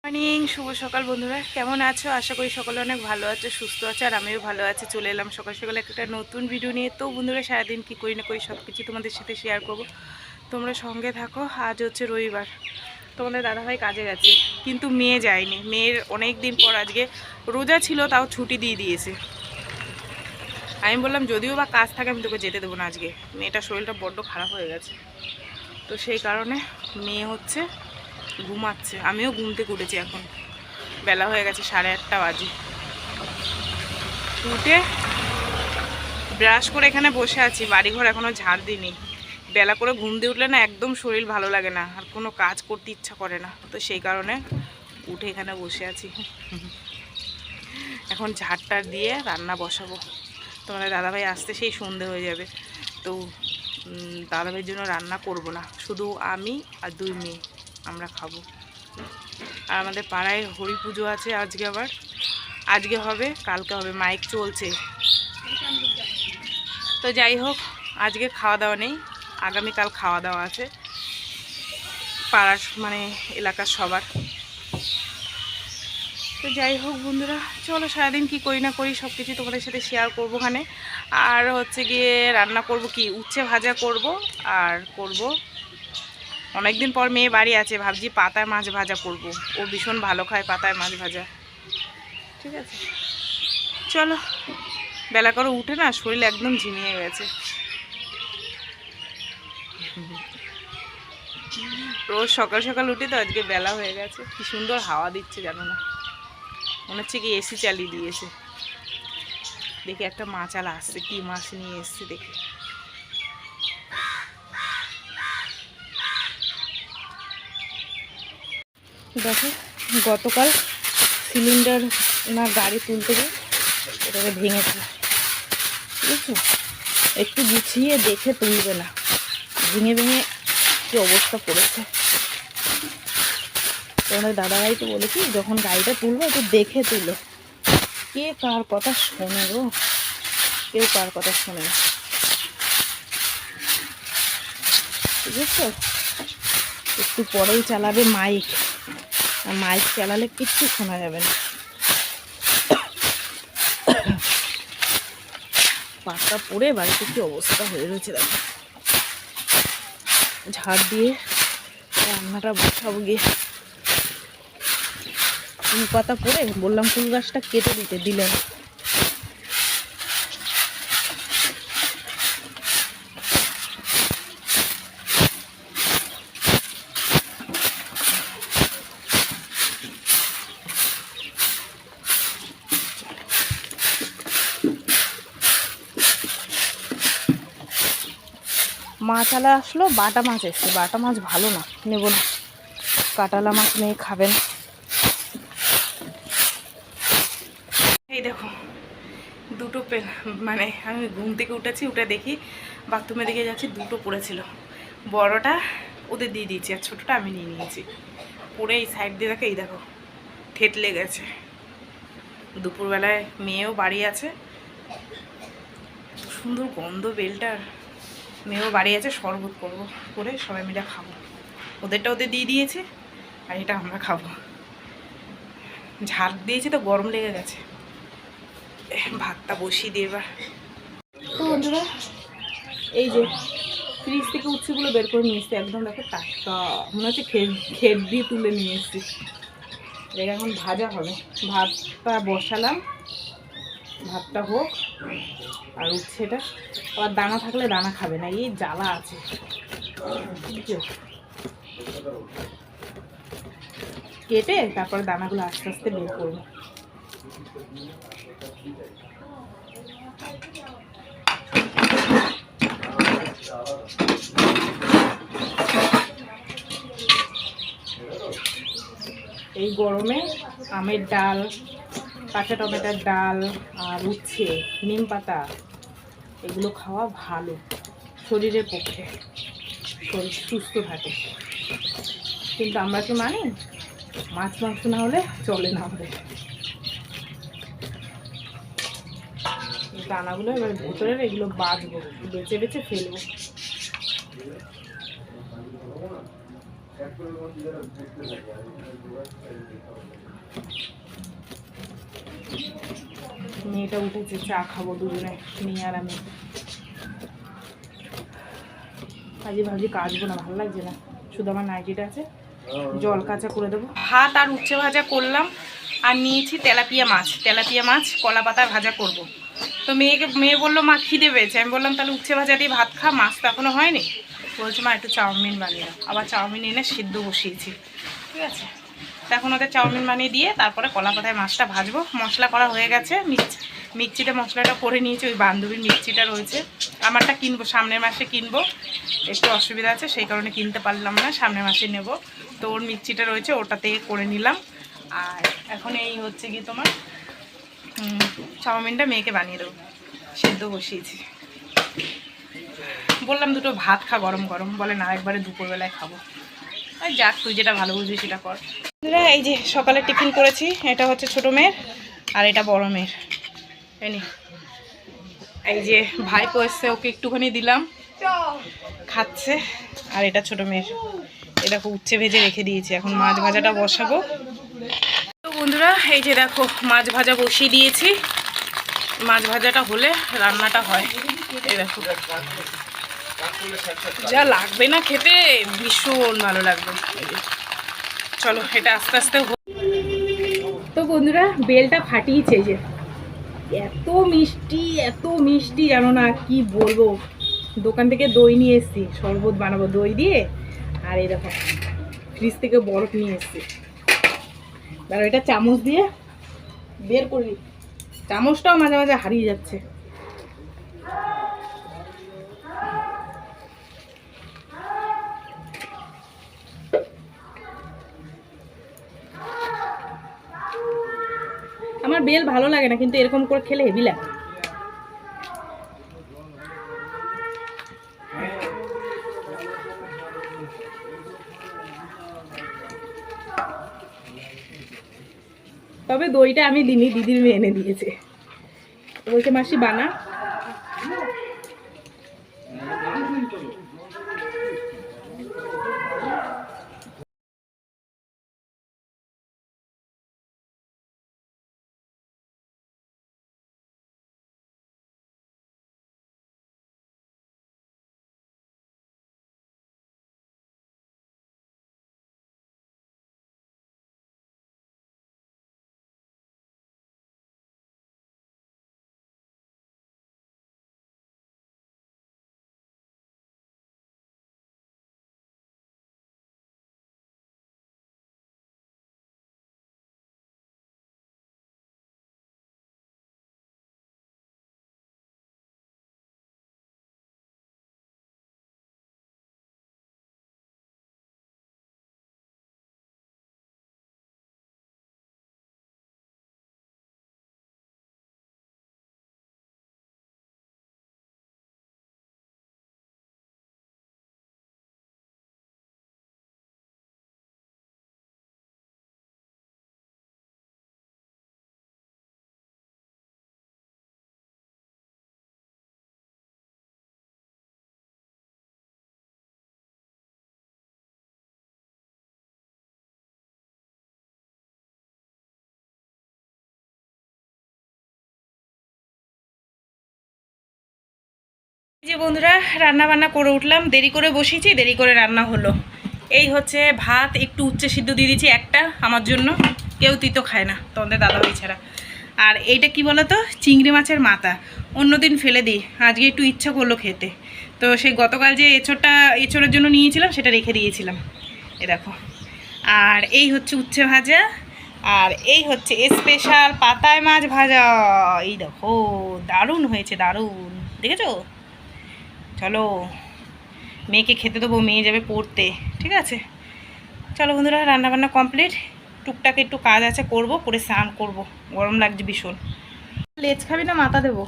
Morning, শুভ সকাল বন্ধুরা। কেমন আছো? আশা করি সকলে অনেক ভালো আছে, সুস্থ আছে, আর আমিও ভালো আছি। চলে এলাম সকাল সকালে একটা নতুন ভিডিও নিয়ে। তো বন্ধুরা, সারাদিন কী করি না করি সব কিছু তোমাদের সাথে শেয়ার করব, তোমরা সঙ্গে থাকো। আজ হচ্ছে রবিবার, তোমাদের দাদাভাই কাজে গেছে, কিন্তু মেয়ে যায়নি। মেয়ের অনেক দিন পর আজকে রোজা ছিল, তাও ছুটি দিয়ে দিয়েছে। আমি বললাম যদিও বা কাজ থাকে আমি তোকে যেতে দেবো না আজকে, মেয়েটার শরীরটা বড্ড খারাপ হয়ে গেছে। তো সেই কারণে মেয়ে হচ্ছে ঘুমাচ্ছে, আমিও ঘুম থেকে উঠেছি। এখন বেলা হয়ে গেছে, 8:30 বাজে। উঠে ব্রাশ করে এখানে বসে আছি, বাড়িঘর এখনও ঝাড় দিইনি। বেলা করে ঘুম দিয়ে উঠলে না একদম শরীর ভালো লাগে না, আর কোনো কাজ করতে ইচ্ছা করে না। তো সেই কারণে উঠে এখানে বসে আছি। এখন ঝাড়টার দিয়ে রান্না বসাবো। তোমাদের দাদাভাই আসতে সেই সন্ধে হয়ে যাবে। তো দাদাভাইয়ের জন্য রান্না করব না, শুধু আমি আর 2 মেয়ে আমরা খাবো। আর আমাদের পাড়ায় হরি পুজো আছে আজকে, আবার আজকে হবে, কালকে হবে, মাইক চলছে। তো যাই হোক, আজকে খাওয়া দাওয়া নেই, আগামীকাল খাওয়া দাওয়া আছে পাড়ার মানে এলাকার সবার। তো যাই হোক বন্ধুরা, চলো সারাদিন কি করি না করি সব কিছু তোমাদের সাথে শেয়ার করবো ওখানে। আর হচ্ছে গিয়ে রান্না করব কি, উচ্ছে ভাজা করব। আর করব, অনেকদিন পর মেয়ে বাড়ি আছে, ভাবছি পাতায় মাছ ভাজা করব। ও ভীষণ ভালো খায় পাতায় মাছ ভাজা। ঠিক আছে, চলো। বেলা করে উঠে না শরীর একদম ঝিমিয়ে গেছে। রোজ সকাল সকাল উঠে তো আজকে বেলা হয়ে গেছে। কি সুন্দর হাওয়া দিচ্ছে জানো না, মনে হচ্ছে কি এসি চালিয়ে দিয়েছে। দেখি একটা মাছালা আসছে, কি মাছ নিয়ে এসছে দেখি। দেখো, গতকাল সিলিন্ডার না গাড়ি তুলতে গিয়ে এটাকে ভেঙেছে, বুঝছো? একটু গুছিয়ে দেখে তুলবে না, ভেঙে ভেঙে কি অবস্থা পড়েছে। তোমাদের দাদাভাই তো বলেছি যখন গাড়িটা তুলবে একটু দেখে তুলো। কে কার কথা শোনে গো, কেউ কার কথা শোনে না, বুঝছো? একটু পরেই চালাবে মাইক, আর মাইক চালালে কিচ্ছু শোনা যাবে না। পাতা পড়ে বাড়িতে কি অবস্থা হয়ে রয়েছে দেখো। ঝাড় দিয়ে রান্নাটা বসাবো গিয়ে। ফুল পাতা পড়ে বললাম ফুল গাছটা কেটে দিতে, দিলেন। মাছ আলা আসলো, বাটা মাছ এসছে। বাটা মাছ ভালো না, নেব না। কাটালা মাছ মেয়ে খাবেন। এই দেখো দুটো মানে আমি ঘুম থেকে উঠেছি, উঠে দেখি বাথরুমে দিকে যাচ্ছি, দুটো পড়েছিল। বড়টা ওদের দিয়ে দিয়েছি, আর ছোটোটা আমি নিয়ে নিয়েছি। পরে এই সাইড দিয়ে দেখো, এই দেখো ঠেটলে গেছে। দুপুরবেলায় মেয়েও বাড়ি আছে, সুন্দর গন্ধ বেলটার। মেয়েও বাড়ি আছে, শরবত করবো, করে সবাই মিলে খাবো। ওদেরটা ওদের দিয়ে দিয়েছে, আর এটা আমরা খাবো। ঝাল দিয়েছি তো গরম লেগে গেছে। ভাতটা বসিয়ে দিয়ে এবার। তো বন্ধুরা, এই যে ফ্রিজ থেকে উচ্ছেগুলো বের করে নিয়ে এসছি, একদম দেখো টাটকা, মনে হচ্ছে খেত দিয়ে তুলে নিয়ে এসছি। এটা এখন ভাজা হবে। ভাতটা বসালাম, ভাতটা হোক। আর উচ্ছেটা আবার দানা থাকলে দানা খাবে না, এই জ্বালা আছে। কেটে তারপরে দানাগুলো আস্তে আস্তে বের করবো। এই গরমে আমের ডাল, কাঁচা টমেটোর ডাল, আর উচ্ছে, নিম পাতা, এগুলো খাওয়া ভালো শরীরের পক্ষে, শরীর সুস্থ থাকে। কিন্তু আমরা কি মানি? মাছ মাংস না হলে চলে না আমাদের। দানাগুলো এবার ভেতরের এগুলো বাছবো, বেছে বেছে ফেলবো। মেয়েটা উঠেছে, চা খাবো দুজনে, নিয়ে আর আমি। ভাজি ভাজি কাচবো না, ভালো লাগছে না, শুধু আমার নাইটিটা আছে, জল কাঁচা করে দেবো। ভাত আর উচ্ছে ভাজা করলাম, আর নিয়েছি তেলাপিয়া মাছ কলা পাতায় ভাজা করব। তো মেয়ে বললো মা খিদে পেয়েছে, আমি বললাম তাহলে উচ্ছে ভাজা দিয়ে ভাত খা, মাছ তো এখনো হয়নি। বলছে মা একটু চাউমিন বানিয়ে দাও, আবার চাউমিন এনে সিদ্ধ বসিয়েছি, ঠিক আছে। তো এখন ওদের চাউমিন বানিয়ে দিয়ে তারপরে কলা পাতায় মাছটা ভাজবো। মশলা করা হয়ে গেছে, মিক্সিতে মশলাটা করে নিয়েছি, ওই বান্ধবীর মিক্সিটা রয়েছে, আমারটা কিনবো, সামনের মাসে কিনবো, একটু অসুবিধা আছে সেই কারণে কিনতে পারলাম না, সামনের মাসে নেব। তো ওর মিক্সিটা রয়েছে, ওটাতে করে নিলাম। আর এখন এই হচ্ছে কি তোমার চাউমিনটা মেয়েকে বানিয়ে দেবো, সিদ্ধ বসিয়েছি। বললাম দুটো ভাত খা গরম গরম, বলে না একবারে দুপুরবেলায় খাবো। আর যাক, তুই যেটা ভালো বুঝবি সেটা কর। এই যে সকালে টিফিন করেছি, এটা হচ্ছে ছোটো মেয়ের আর এটা বড় মেয়ের। এই যে ভাইপো এসছে, ওকে একটুখানি দিলাম, খাচ্ছে। আর এটা ছোটো মেয়ের, এটা উচ্ছে ভেজে রেখে দিয়েছি, এখন মাছ ভাজাটা বসাবো। তো বন্ধুরা এই যে দেখো মাছ ভাজা বসিয়ে দিয়েছি, মাছ ভাজাটা হলে রান্নাটা হয়। এই দেখো যা লাগবে না খেতে, ভীষণ ভালো লাগবে। চলো এটা আস্তে আস্তে। তো বন্ধুরা বেলটা ফাটিয়েছে, যে এত মিষ্টি জানো না কি বলবো। দোকান থেকে দই নিয়ে এসেছি, শরবত বানাবো দই দিয়ে। আর এই দেখো ফ্রিজ থেকে বরফ নিয়ে এসেছি, আর এটা চামচ দিয়ে বের করি, চামচটাও মাঝে মাঝে হারিয়ে যাচ্ছে। আমার বেল ভালো লাগে না, কিন্তু এরকম করে খেলে হেভি লাগে। তবে দইটা আমি দিনি, দিদির মেয়ে এনে দিয়েছে, বলছে মাসি বানা। যে বন্ধুরা রান্না বান্না করে উঠলাম, দেরি করে বসিয়েছি, দেরি করে রান্না হলো। এই হচ্ছে ভাত, একটু উচ্ছে সিদ্ধ দিয়ে দিয়েছি একটা আমার জন্য, কেউ তিতো খায় না তোমাদের দাদাভাই ছাড়া। আর এইটা কি বলো তো, চিংড়ি মাছের মাথা, অন্যদিন ফেলে দিই, আজকে একটু ইচ্ছা করলো খেতে। তো সেই গতকাল যে এঁচোড়ের জন্য নিয়েছিলাম সেটা রেখে দিয়েছিলাম, এ দেখো। আর এই হচ্ছে উচ্ছে ভাজা, আর এই হচ্ছে স্পেশাল পাতায় মাছ ভাজা। এই দেখো দারুণ হয়েছে, দারুণ, দেখেছো? চলো মেয়েকে খেতে দেবো, মেয়ে যাবে পড়তে, ঠিক আছে? চলো বন্ধুরা রান্নাবান্না কমপ্লিট, টুকটাক একটু কাজ আছে করব, করে স্নান করব, গরম লাগছে ভীষণ। লেজ খাবি না মাথা দেবো?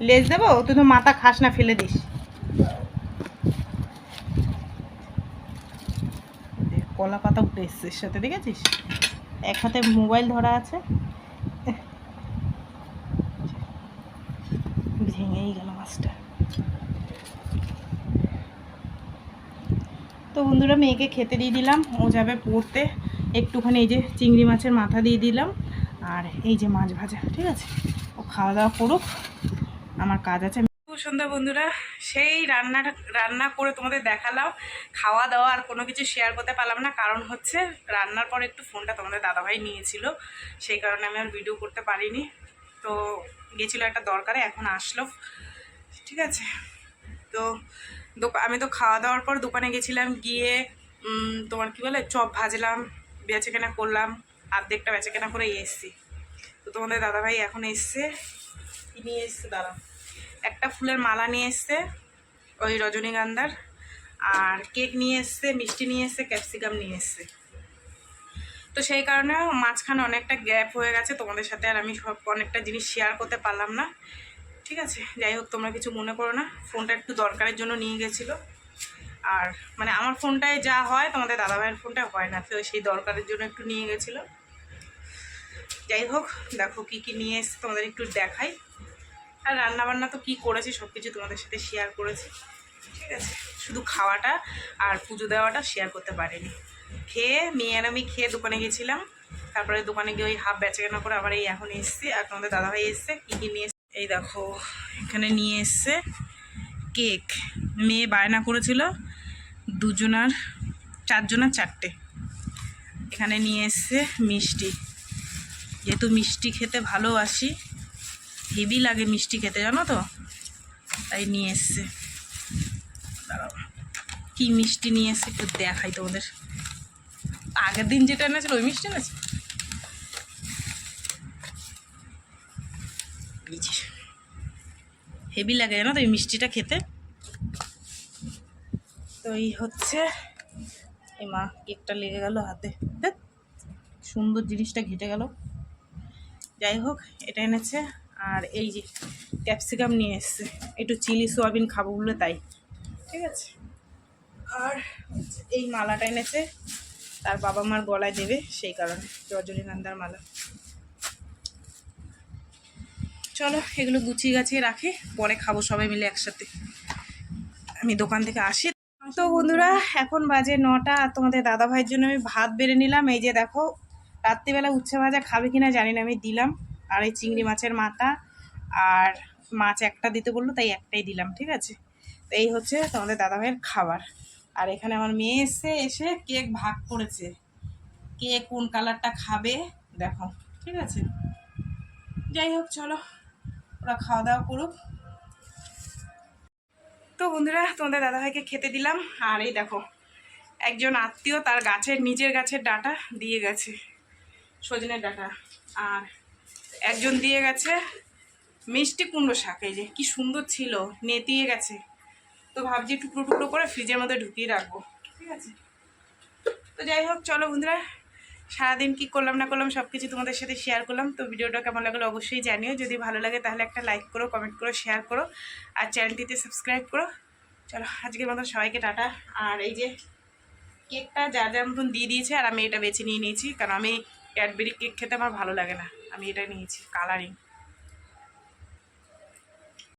লেজ দেবো? তুই তো মাথা খাস না, ফেলে দিস। কলা পাতা উঠে এসছে সাথে, দেখেছিস? এক হাতে মোবাইল ধরা আছে, ভেঙেই গেল মাছটা। তো বন্ধুরা মেয়েকে খেতে দিয়ে দিলাম, ও যাবে পড়তে। একটুখানি এই যে চিংড়ি মাছের মাথা দিয়ে দিলাম, আর এই যে মাছ ভাজা, ঠিক আছে। ও খাওয়া দাওয়া করুক, আমার কাজ আছে। সন্ধ্যা বন্ধুরা, সেই রান্না করে তোমাদের দেখালাম। খাওয়া দাওয়া আর কোনো কিছু শেয়ার করতে পারলাম না, কারণ হচ্ছে রান্নার পর একটু ফোনটা তোমাদের দাদাভাই নিয়েছিল, সেই কারণে আমি আর ভিডিও করতে পারিনি। তো গেছিলো একটা দরকারে, এখন আসলো, ঠিক আছে। তো আমি তো খাওয়া দাওয়ার পর দোকানে গেছিলাম, গিয়ে তোমার কি বলে চপ ভাজলাম, বেচাকেনা করলাম, অর্ধেকটা বেচাকেনা করে এসছি। তো তোমাদের দাদাভাই এখন এসছে, কি নিয়ে এসছে দাঁড়া, একটা ফুলের মালা নিয়ে এসছে ওই রজনীগন্ধার, আর কেক নিয়ে এসছে, মিষ্টি নিয়ে এসছে, ক্যাপসিকাম নিয়ে এসছে। তো সেই কারণে মাঝখানে অনেকটা গ্যাপ হয়ে গেছে, তোমাদের সাথে আর আমি সব অনেকটা জিনিস শেয়ার করতে পারলাম না, ঠিক আছে। যাই হোক, তোমরা কিছু মনে করো না, ফোনটা একটু দরকারের জন্য নিয়ে গেছিলো। আর মানে আমার ফোনটায় যা হয় তোমাদের দাদাভাইয়ের ফোনটায় হয় না, তো সেই দরকারের জন্য একটু নিয়ে গেছিলো। যাই হোক, দেখো কি কি নিয়ে এসছে তোমাদের একটু দেখাই। আর রান্নাবান্না তো কী করেছি সব কিছু তোমাদের সাথে শেয়ার করেছি, ঠিক আছে। শুধু খাওয়াটা আর পুজো দেওয়াটা শেয়ার করতে পারিনি। খেয়ে মেয়ে আর আমি খেয়ে দোকানে গেছিলাম, তারপরে দোকানে গিয়ে ওই হাফ বেচাকেনা করে আবার এই এখন এসছি। আর তোমাদের দাদাভাই এসছে, কী কী নিয়ে এসছে এই দেখো, এখানে নিয়ে এসছে কেক। মেয়ে বায়না করেছিল দুজনার, চারজনার চারটে। এখানে নিয়ে এসছে মিষ্টি, যেহেতু মিষ্টি খেতে ভালোবাসি, হেভি লাগে মিষ্টি খেতে, জানো তো, তাই নিয়ে এসছে। দাঁড়াও, কী মিষ্টি নিয়ে এসছে একটু দেখাই তোমাদের। আগের দিন যেটা এনেছিল ওই মিষ্টি এনেছে, হেভি লাগে জানো তো এই মিষ্টিটা খেতে। তো এই হচ্ছে, এই মা কেকটা লেগে গেল হাতে, সুন্দর জিনিসটা ঘেটে গেল। যাই হোক, এটা এনেছে। আর এই যে ক্যাপসিকাম নিয়ে এসছে, একটু চিলি সোয়াবিন খাবো বলে তাই, ঠিক আছে। আর এই মালাটা এনেছে, তার বাবা মার গলায় দেবে, সেই কারণে রজনীগন্ধার মালা। চলো এগুলো গুছিয়ে গাছিয়ে রাখি, পরে খাবো সবাই মিলে একসাথে। আমি দোকান থেকে আসি। তো বন্ধুরা, এখন বাজে 9টা, আর তোমাদের দাদাভাইয়ের জন্য আমি ভাত বেড়ে নিলাম। এই যে দেখো, রাত্রিবেলা উচ্ছে ভাজা খাবে কিনা জানি না, আমি দিলাম। আর এই চিংড়ি মাছের মাথা আর মাছ একটা দিতে বললো, তাই একটাই দিলাম, ঠিক আছে। তো এই হচ্ছে তোমাদের দাদাভাইয়ের খাবার। আর এখানে আমার মেয়ে এসে কেক ভাগ করেছে, কে কোন কালারটা খাবে দেখো, ঠিক আছে। যাই হোক, চলো ওরা খাওয়া দাওয়া করুক। তো বন্ধুরা, তোমাদের দাদাভাইকে খেতে দিলাম। আর এই দেখো, একজন আত্মীয় তার গাছের, নিজের গাছের ডাঁটা দিয়ে গেছে, সজনের ডাঁটা। আর একজন দিয়ে গেছে মিষ্টি কুমড়ো শাক, এই যে কি সুন্দর ছিল, নেতিয়ে গেছে। তো ভাবছি টুকরো টুকরো করে ফ্রিজের মধ্যে ঢুকিয়ে রাখবো, ঠিক আছে। তো যাই হোক, চলো বন্ধুরা, সারাদিন কি করলাম না করলাম সব কিছু তোমাদের সাথে শেয়ার করলাম। তো ভিডিওটা কেমন লাগলো অবশ্যই জানিও, যদি ভালো লাগে তাহলে একটা লাইক করো, কমেন্ট করো, শেয়ার করো, আর চ্যানেলটিতে সাবস্ক্রাইব করো। চলো আজকের মতো সবাইকে টাটা। আর এই যে কেকটা যার যার মতন দিয়ে দিয়েছে, আর আমি এটা বেছে নিয়ে নিয়েছি, কারণ আমি ক্যাডবেরি কেক খেতে আমার ভালো লাগে না, আমি এটা নিয়েছি কালারিং।